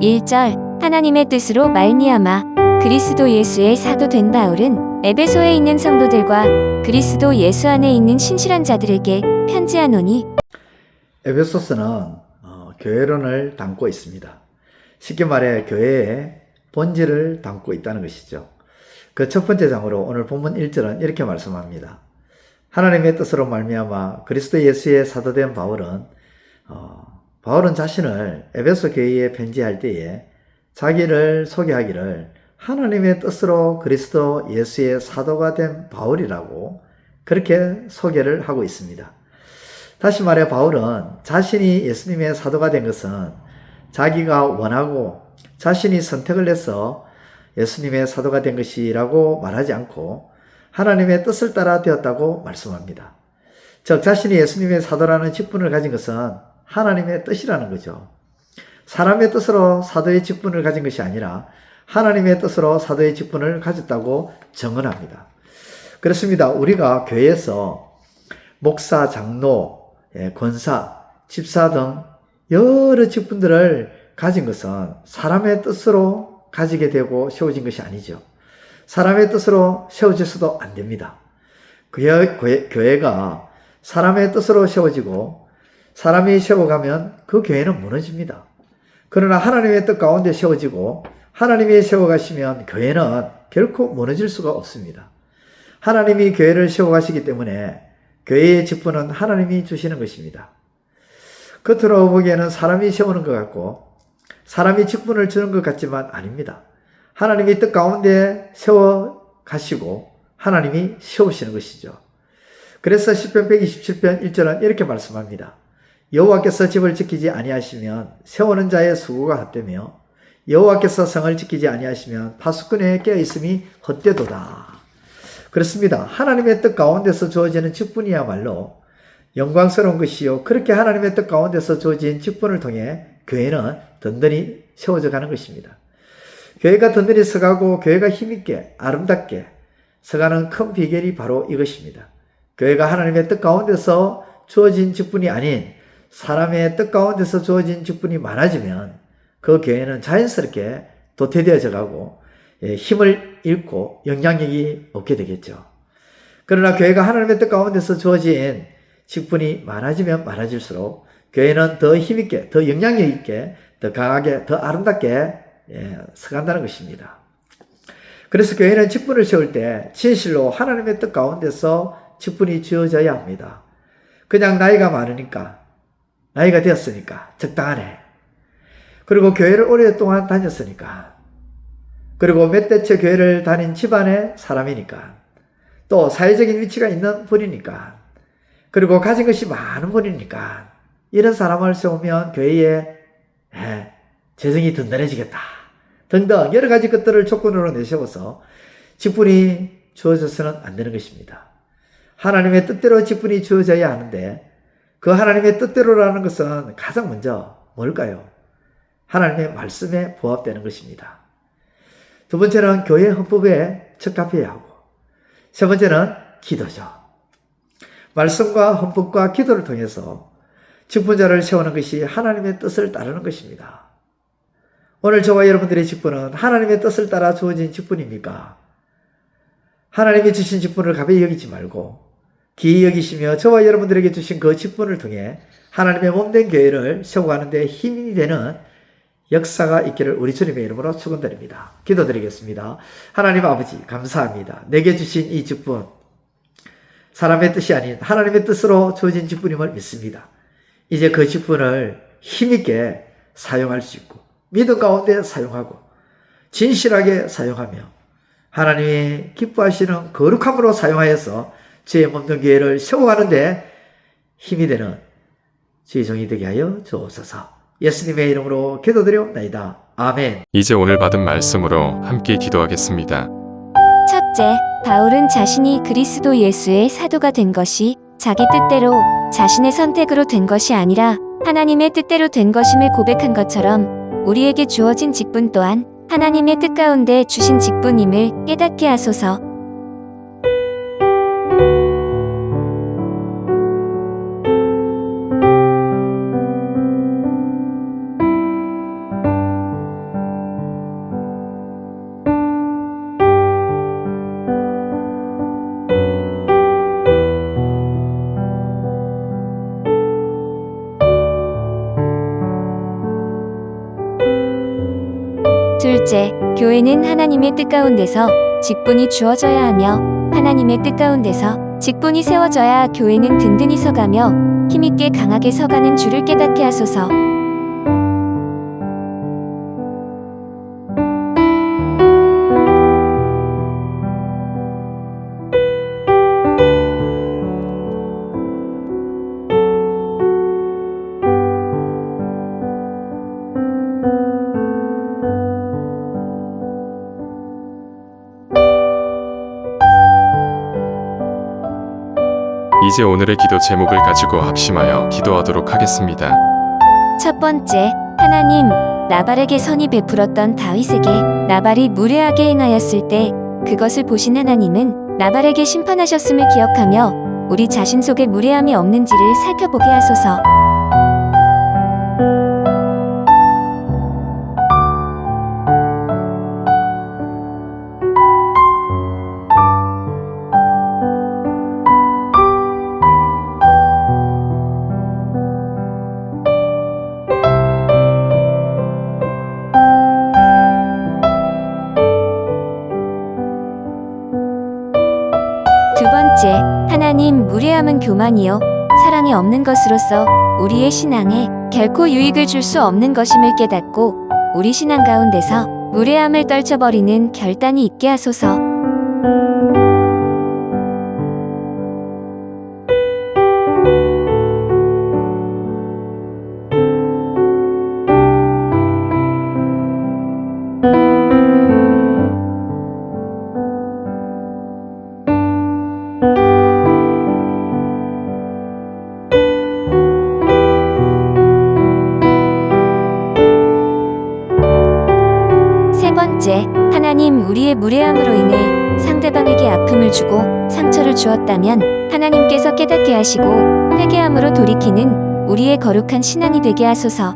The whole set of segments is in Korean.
1절 하나님의 뜻으로 말미암아 그리스도 예수의 사도 된 바울은 에베소에 있는 성도들과 그리스도 예수 안에 있는 신실한 자들에게 편지하노니. 에베소서는 교회론을 담고 있습니다. 쉽게 말해 교회의 본질을 담고 있다는 것이죠. 그 첫 번째 장으로 오늘 본문 1절은 이렇게 말씀합니다. 하나님의 뜻으로 말미암아 그리스도 예수의 사도된 바울은 자신을 에베소 교회에 편지할 때에 자기를 소개하기를 하나님의 뜻으로 그리스도 예수의 사도가 된 바울이라고 그렇게 소개를 하고 있습니다. 다시 말해 바울은 자신이 예수님의 사도가 된 것은 자기가 원하고 자신이 선택을 해서 예수님의 사도가 된 것이라고 말하지 않고 하나님의 뜻을 따라 되었다고 말씀합니다. 즉 자신이 예수님의 사도라는 직분을 가진 것은 하나님의 뜻이라는 거죠. 사람의 뜻으로 사도의 직분을 가진 것이 아니라 하나님의 뜻으로 사도의 직분을 가졌다고 정언합니다. 그렇습니다. 우리가 교회에서 목사, 장로, 권사, 집사 등 여러 직분들을 가진 것은 사람의 뜻으로 가지게 되고 세워진 것이 아니죠. 사람의 뜻으로 세워져서도 안 됩니다. 교회가 사람의 뜻으로 세워지고 사람이 세워가면 그 교회는 무너집니다. 그러나 하나님의 뜻 가운데 세워지고 하나님이 세워가시면 교회는 결코 무너질 수가 없습니다. 하나님이 교회를 세워가시기 때문에 교회의 직분은 하나님이 주시는 것입니다. 겉으로 보기에는 사람이 세우는 것 같고 사람이 직분을 주는 것 같지만 아닙니다. 하나님이 뜻 가운데 세워가시고 하나님이 세우시는 것이죠. 그래서 시편 127편 1절은 이렇게 말씀합니다. 여호와께서 집을 지키지 아니하시면 세우는 자의 수고가 헛되며 여호와께서 성을 지키지 아니하시면 파수꾼의 깨어있음이 헛되도다. 그렇습니다. 하나님의 뜻 가운데서 주어지는 직분이야말로 영광스러운 것이요. 그렇게 하나님의 뜻 가운데서 주어진 직분을 통해 교회는 든든히 세워져 가는 것입니다. 교회가 든든히 서가고 교회가 힘있게 아름답게 서가는 큰 비결이 바로 이것입니다. 교회가 하나님의 뜻 가운데서 주어진 직분이 아닌 사람의 뜻 가운데서 주어진 직분이 많아지면 그 교회는 자연스럽게 도태되어져 가고 힘을 잃고 영향력이 없게 되겠죠. 그러나 교회가 하나님의 뜻 가운데서 주어진 직분이 많아지면 많아질수록 교회는 더 힘있게, 더 영향력 있게, 더 강하게, 더 아름답게 서간다는 것입니다. 그래서 교회는 직분을 세울 때 진실로 하나님의 뜻 가운데서 직분이 주어져야 합니다. 그냥 나이가 많으니까, 나이가 되었으니까 적당하네. 그리고 교회를 오랫동안 다녔으니까, 그리고 몇 대째 교회를 다닌 집안의 사람이니까, 또 사회적인 위치가 있는 분이니까, 그리고 가진 것이 많은 분이니까 이런 사람을 세우면 교회에 재정이 든든해지겠다 등등 여러 가지 것들을 조건으로 내세워서 직분이 주어져서는 안 되는 것입니다. 하나님의 뜻대로 직분이 주어져야 하는데 그 하나님의 뜻대로라는 것은 가장 먼저 뭘까요? 하나님의 말씀에 부합되는 것입니다. 두 번째는 교회 헌법에 적합해야 하고 세 번째는 기도죠. 말씀과 헌법과 기도를 통해서 직분자를 세우는 것이 하나님의 뜻을 따르는 것입니다. 오늘 저와 여러분들의 직분은 하나님의 뜻을 따라 주어진 직분입니까? 하나님이 주신 직분을 가벼이 여기지 말고 기이 여기시며 저와 여러분들에게 주신 그 직분을 통해 하나님의 몸된 교회를 세워가는 데 힘이 되는 역사가 있기를 우리 주님의 이름으로 축원드립니다. 기도드리겠습니다. 하나님 아버지 감사합니다. 내게 주신 이 직분 사람의 뜻이 아닌 하나님의 뜻으로 주어진 직분임을 믿습니다. 이제 그 직분을 힘있게 사용할 수 있고 믿음 가운데 사용하고 진실하게 사용하며 하나님이 기뻐하시는 거룩함으로 사용하여서 주의 몸된 교회를 세워가는데 힘이 되는 주의 종이 되게 하여 주옵소서. 예수님의 이름으로 기도드리옵나이다. 아멘. 이제 오늘 받은 말씀으로 함께 기도하겠습니다. 첫째, 바울은 자신이 그리스도 예수의 사도가 된 것이 자기 뜻대로 자신의 선택으로 된 것이 아니라 하나님의 뜻대로 된 것임을 고백한 것처럼 우리에게 주어진 직분 또한 하나님의 뜻 가운데 주신 직분임을 깨닫게 하소서. 둘째, 교회는 하나님의 뜻 가운데서 직분이 주어져야 하며 하나님의 뜻 가운데서 직분이 세워져야 교회는 든든히 서가며 힘있게 강하게 서가는 줄을 깨닫게 하소서. 이제 오늘의 기도 제목을 가지고 합심하여 기도하도록 하겠습니다. 첫 번째, 하나님, 나발에게 선이 베풀었던 다윗에게 나발이 무례하게 행하였을 때 그것을 보신 하나님은 나발에게 심판하셨음을 기억하며 우리 자신 속에 무례함이 없는지를 살펴보게 하소서. 두 번째, 하나님, 무례함은 교만이요 사랑이 없는 것으로서 우리의 신앙에 결코 유익을 줄 수 없는 것임을 깨닫고 우리 신앙 가운데서 무례함을 떨쳐버리는 결단이 있게 하소서. 세 번째, 하나님, 우리의 무례함으로 인해 상대방에게 아픔을 주고 상처를 주었다면 하나님께서 깨닫게 하시고 회개함으로 돌이키는 우리의 거룩한 신앙이 되게 하소서.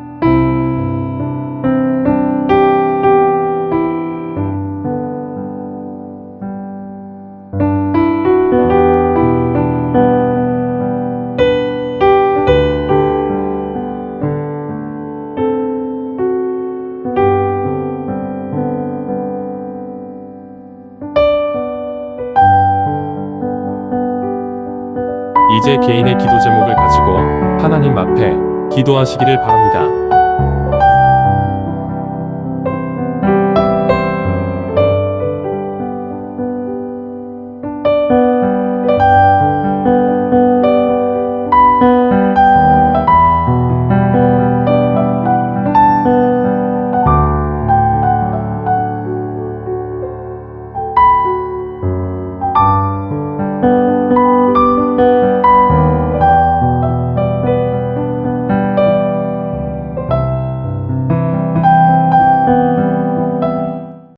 이제 개인의 기도 제목을 가지고 하나님 앞에 기도하시기를 바랍니다.